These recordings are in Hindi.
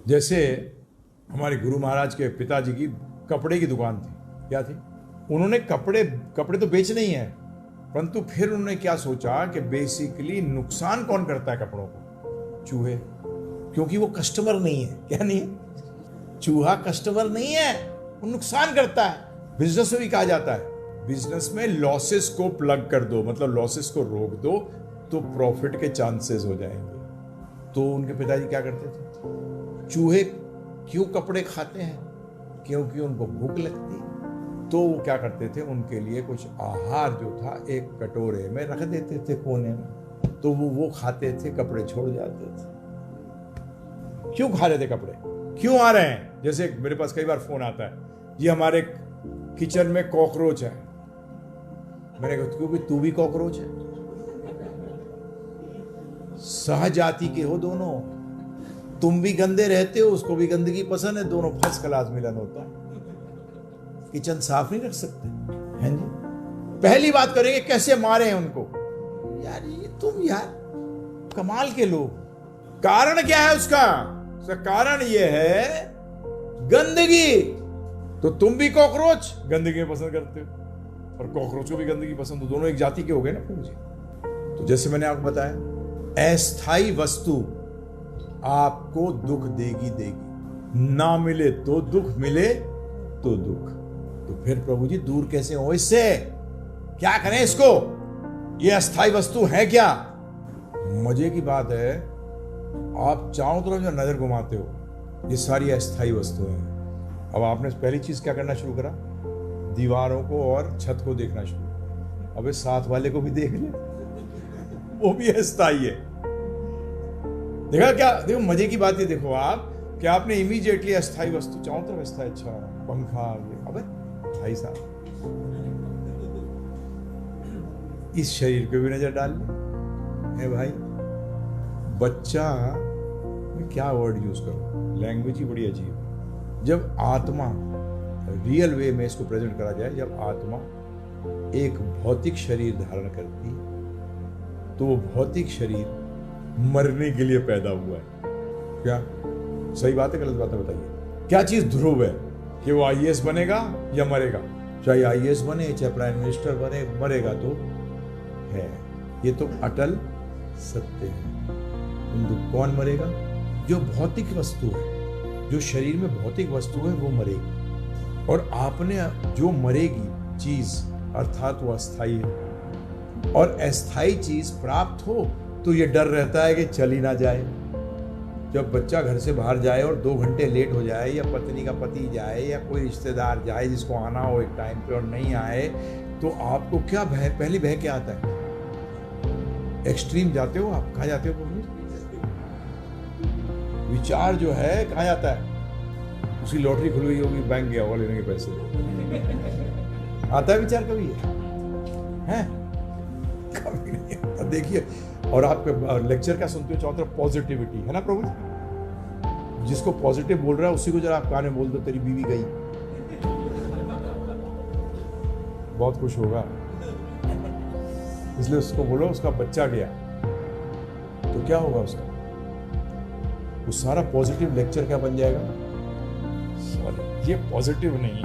जैसे हमारे गुरु महाराज के पिताजी की कपड़े की दुकान थी। क्या थी? उन्होंने कपड़े तो बेचने ही हैं, परंतु फिर उन्होंने क्या सोचा कि बेसिकली नुकसान कौन करता है कपड़ों को? चूहे, क्योंकि वो कस्टमर नहीं है। क्या नहीं है? चूहा कस्टमर नहीं है, वो नुकसान करता है। बिजनेस में भी कहा जाता है, बिजनेस में लॉसेस को प्लग कर दो, मतलब लॉसेस को रोक दो तो प्रॉफिट के चांसेस हो जाएंगे। तो उनके पिताजी क्या करते थे? चूहे क्यों कपड़े खाते हैं? क्योंकि उनको भूख लगती है। तो वो क्या करते थे, उनके लिए कुछ आहार जो था एक कटोरे में रख देते थे कोने में, तो वो खाते थे, कपड़े छोड़ जाते थे। क्यों खा रहे थे कपड़े? क्यों आ रहे हैं? जैसे मेरे पास कई बार फोन आता है, जी हमारे किचन में कॉकरोच है। मैंने कहा क्योंकि तू भी कॉकरोच है, सहजाति के हो दोनों, तुम भी गंदे रहते हो, उसको भी गंदगी पसंद है, दोनों फर्स्ट क्लास मिलन होता है। किचन साफ नहीं रख सकते हैं जी। पहली बात करेंगे कैसे मारे हैं उनको। यार ये तुम यार कमाल के लोग। कारण क्या है उसका कारण ये है गंदगी। तो तुम भी कॉकरोच गंदगी पसंद करते हो और कॉकरोच को भी गंदगी पसंद, तो दोनों एक जाति के हो गए ना प्रभु जी। तो जैसे मैंने आपको बताया, अस्थाई वस्तु आपको दुख देगी, ना मिले तो दुख, मिले तो दुख। तो फिर प्रभु जी दूर कैसे हो इससे? क्या करें इसको? ये अस्थाई वस्तु है क्या? मजे की बात है, आप चारों तरफ जो नजर घुमाते हो, ये सारी अस्थाई वस्तुएं हैं। अब आपने पहली चीज क्या करना शुरू करा? दीवारों को और छत को देखना शुरू। अबे साथ वाले को भी देख ले, वो भी अस्थाई है। देखा क्या? देखो मजे की बात है, देखो आप कि आपने इमीडिएटली अस्थाई वस्तु चारों तरफ अस्थाई, अच्छा पंखा, अबे भाई साहब इस शरीर पे भी नजर डाल ले भाई। बच्चा, मैं क्या वर्ड यूज करूं, लैंग्वेज ही बड़ी अजीब। जब आत्मा रियल वे में इसको प्रेजेंट करा जाए, जब आत्मा एक भौतिक शरीर धारण करती है, तो वो भौतिक शरीर मरने के लिए पैदा हुआ है। क्या सही बात है गलत बात है बताइए? क्या चीज ध्रुव है कि वो आईएएस बनेगा या मरेगा? चाहे आईएएस बने, चाहे प्राइम मिनिस्टर बने, मरेगा तो है। ये तो अटल सत्य है। किंतु कौन मरेगा? जो भौतिक वस्तु है, जो शरीर में भौतिक वस्तु है, वो मरेगी। और आपने जो मरेगी चीज, अर्थात वो अस्थाई है। और अस्थाई चीज प्राप्त हो तो ये डर रहता है कि चली ना जाए। जब बच्चा घर से बाहर जाए और 2 घंटे लेट हो जाए, या पत्नी का पति जाए, या कोई रिश्तेदार जाए जिसको आना हो एक टाइम पे और नहीं आए, तो आपको क्या भय, पहली भय क्या आता है? एक्सट्रीम जाते हो आप। कहाँ जाते हो? विचार जो है कहाँ जाता है? उसकी लॉटरी खुल गई होगी, बैंक गया होगा लेने के पैसे। आता है विचार कभी? है कभी नहीं आता। देखिए, और आपके लेक्चर क्या सुनते हो? चारों तरफ पॉजिटिविटी है ना प्रभु जी। जिसको पॉजिटिव बोल रहा है उसी को जरा आप कान में बोल दो, तेरी बीवी गई, बहुत खुश होगा। इसलिए उसको बोलो उसका बच्चा गया, तो क्या होगा उसका? वो सारा पॉजिटिव लेक्चर क्या बन जाएगा? सॉरी, ये पॉजिटिव नहीं,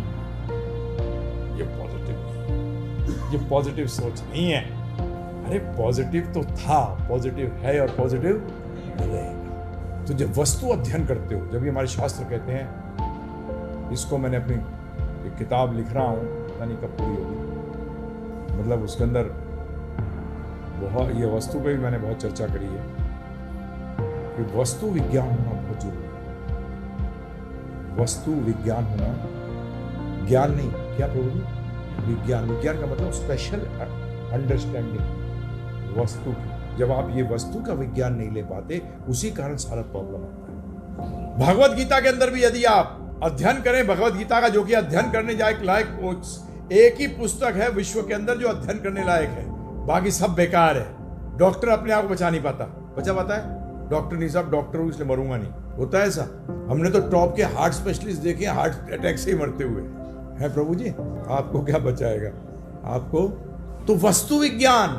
ये पॉजिटिव सोच नहीं है। अरे पॉजिटिव तो था, पॉजिटिव है और पॉजिटिव रहेगा। तो जब वस्तु अध्ययन करते हो, जब ये हमारे शास्त्र कहते हैं, इसको मैंने अपनी एक किताब लिख रहा हूँ, पता नहीं कब पूरी होगी, मतलब उसके अंदर बहुत, ये वस्तु पे भी मैंने बहुत चर्चा करी है कि वस्तु विज्ञान होना बहुत जरूरी है। वस्तु विज्ञान होना, ज्ञान नहीं, क्या प्रभु जी? विज्ञान। विज्ञान का मतलब स्पेशल अंडरस्टैंडिंग वस्तु की। जब आप ये वस्तु का विज्ञान नहीं ले पाते, उसी कारण सारा प्रॉब्लम आता है। भगवत गीता के अंदर भी यदि आप अध्ययन करें भगवत गीता का, जो कि अध्ययन करने लायक एक ही पुस्तक है विश्व के अंदर जो अध्ययन करने लायक है, बाकी सब बेकार है। डॉक्टर अपने आप को बचा नहीं पाता। बचा पाता है? डॉक्टर नहीं साहब, डॉक्टर हूं इसलिए मरूंगा नहीं, होता है ऐसा? हमने तो टॉप के हार्ट स्पेशलिस्ट देखे, हार्ट अटैक से ही मरते हुए है। प्रभु जी आपको क्या बचाएगा? आपको तो वस्तु विज्ञान।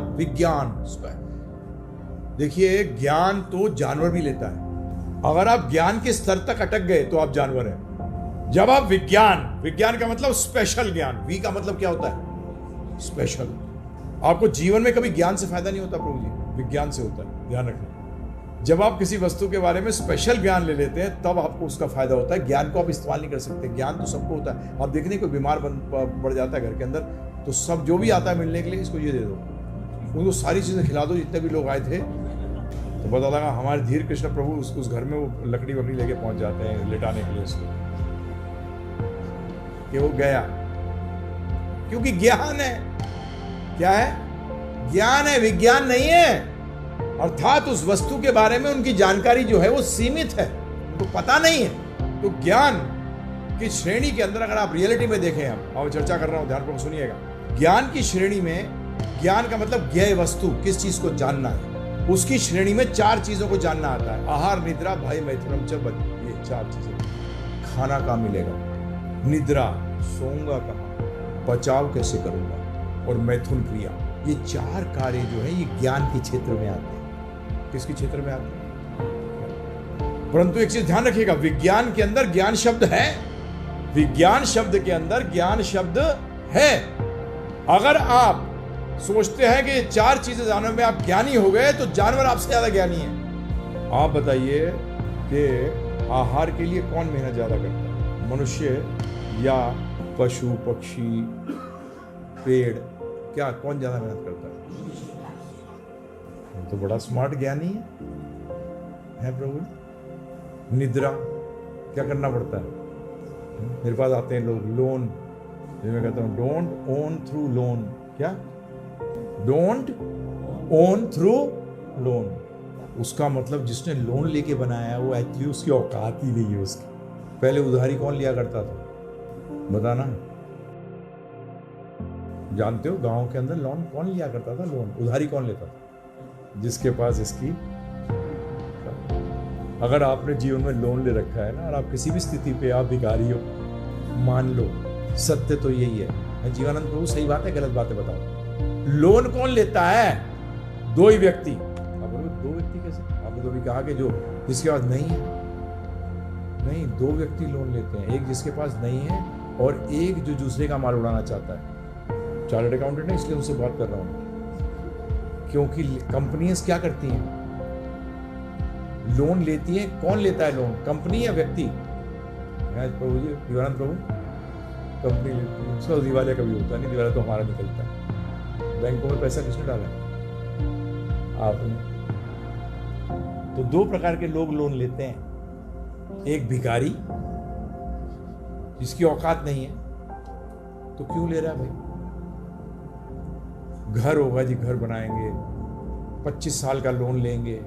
देखिए ज्ञान तो जानवर भी लेता है। अगर आप ज्ञान के स्तर तक अटक गए तो आप जानवर हैं। जब आप विज्ञान का मतलब स्पेशल ज्ञान, वी का मतलब क्या होता है? स्पेशल। आपको जीवन में कभी ज्ञान से फायदा नहीं होता प्रभु जी, विज्ञान से होता है, ध्यान रखना। जब आप किसी वस्तु के बारे में स्पेशल ज्ञान ले लेते हैं तब आपको उसका फायदा होता है। ज्ञान को आप इस्तेमाल नहीं कर सकते। ज्ञान तो सबको होता है। आप देखने कोई बीमार पड़ जाता है घर के अंदर, तो सब जो भी आता है मिलने के लिए, इसको ये दे दो, उनको सारी चीजें खिला दो। जितने भी लोग आए थे तो पता लगा हमारे धीर कृष्ण प्रभु उस घर में वो लकड़ी वकड़ी लेके पहुंच जाते हैं लिटाने के लिए उसको, कि वो गया, क्योंकि ज्ञान है। क्या है? ज्ञान है, विज्ञान नहीं है। अर्थात उस वस्तु के बारे में उनकी जानकारी जो है वो सीमित है, उनको पता नहीं है। तो ज्ञान की श्रेणी के अंदर अगर आप रियलिटी में देखें, अब चर्चा कर रहा हूं, ध्यानपूर्वक सुनिएगा। ज्ञान की श्रेणी में, ज्ञान का मतलब ज्ञेय वस्तु, किस चीज को जानना है, उसकी श्रेणी में 4 चीजों को जानना आता है। आहार, निद्रा, भय, मैथुनम च बच। ये 4 चीजें। खाना कहाँ मिलेगा, निद्रा, सोऊंगा कहाँ, बचाव कैसे करूंगा, और मैथुन क्रिया, ये 4 कार्य जो है ये ज्ञान के क्षेत्र में आते हैं। किसके क्षेत्र में आते हैं? परंतु एक चीज ध्यान रखिएगा, विज्ञान के अंदर ज्ञान शब्द है। विज्ञान शब्द के अंदर ज्ञान शब्द है। अगर आप सोचते हैं कि 4 चीजें जानने में आप ज्ञानी हो गए तो जानवर आपसे ज्यादा ज्ञानी है। आप बताइए कि आहार के लिए कौन मेहनत ज्यादा करता है, मनुष्य या पशु, पक्षी, पेड़? क्या कौन ज्यादा मेहनत करता है? तो बड़ा स्मार्ट ज्ञानी है प्रभु। निद्रा क्या करना पड़ता है? मेरे पास आते हैं लोग, लोन, मैं कहता हूं डोंट ओन थ्रू लोन। क्या? Don't own through loan. उसका मतलब जिसने लोन लेके बनाया वो एक्चुअली उसकी औकात ही नहीं है उसकी। पहले उधारी कौन लिया करता था, बताना? जानते हो गांव के अंदर लोन कौन लिया करता था? लोन, उधारी कौन लेता था? जिसके पास इसकी। अगर आपने जीवन में लोन ले रखा है ना, और आप किसी भी स्थिति पे आप भिखारी हो, मान लो, सत्य तो यही है। जीवानंद प्रभु सही बात है, गलत बातें बताओ। लोन कौन लेता है? 2 ही व्यक्ति। आप बोलो 2 व्यक्ति कैसे? आपने तो अभी कहा कि जो जिसके पास नहीं है। नहीं, 2 व्यक्ति लोन लेते हैं, एक जिसके पास नहीं है और एक जो दूसरे का माल उड़ाना चाहता है। चार्टर्ड अकाउंटेंट है इसलिए उनसे बात कर रहा हूं, क्योंकि कंपनियां क्या करती हैं, लोन लेती हैं। कौन लेता है लोन, कंपनी या व्यक्ति? प्रभु जी, दीवानंद प्रभु, कंपनी लेती है। उसका दिवालिया कभी होता नहीं, दिवालिया तो हमारा निकलता है। बैंकों में पैसा किसने डाला है? आपने। तो 2 प्रकार के लोग लोन लेते हैं। एक भिखारी जिसकी औकात नहीं है, तो क्यों ले रहा है भाई? घर होगा जी, घर बनाएंगे, 25 साल का लोन लेंगे,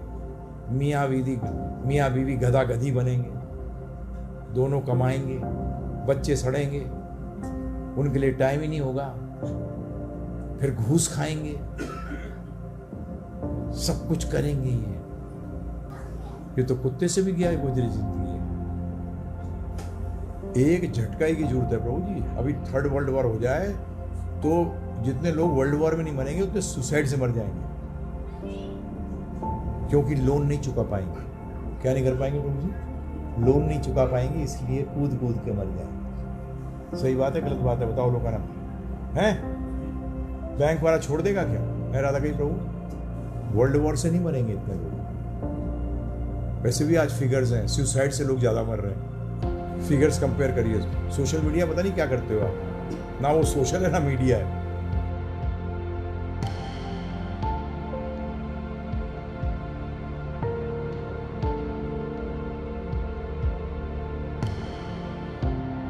मियाँ बीवी गधा गधी बनेंगे, दोनों कमाएंगे, बच्चे सड़ेंगे, उनके लिए टाइम ही नहीं होगा, फिर घूस खाएंगे, सब कुछ करेंगे। ये तो कुत्ते से भी गया गुजरी जिंदगी है। एक झटका ही की जरूरत है प्रभु जी। अभी 3rd वर्ल्ड वॉर हो जाए तो जितने लोग वर्ल्ड वॉर में नहीं मरेंगे उतने सुसाइड से मर जाएंगे, क्योंकि लोन नहीं चुका पाएंगे। क्या नहीं कर पाएंगे प्रभु जी? लोन नहीं चुका पाएंगे, इसलिए कूद के मर जाएंगे। सही बात है, गलत बात है? बताओ लोग ना है। बैंक वाला छोड़ देगा क्या? मैं राधा कहीं प्रभु, वर्ल्ड वॉर से नहीं मरेंगे इतने लोग। वैसे भी आज फिगर्स हैं, सुसाइड से लोग ज्यादा मर रहे हैं। फिगर्स कंपेयर करिए। सोशल मीडिया पता नहीं क्या करते हो आप, ना वो सोशल है ना मीडिया है।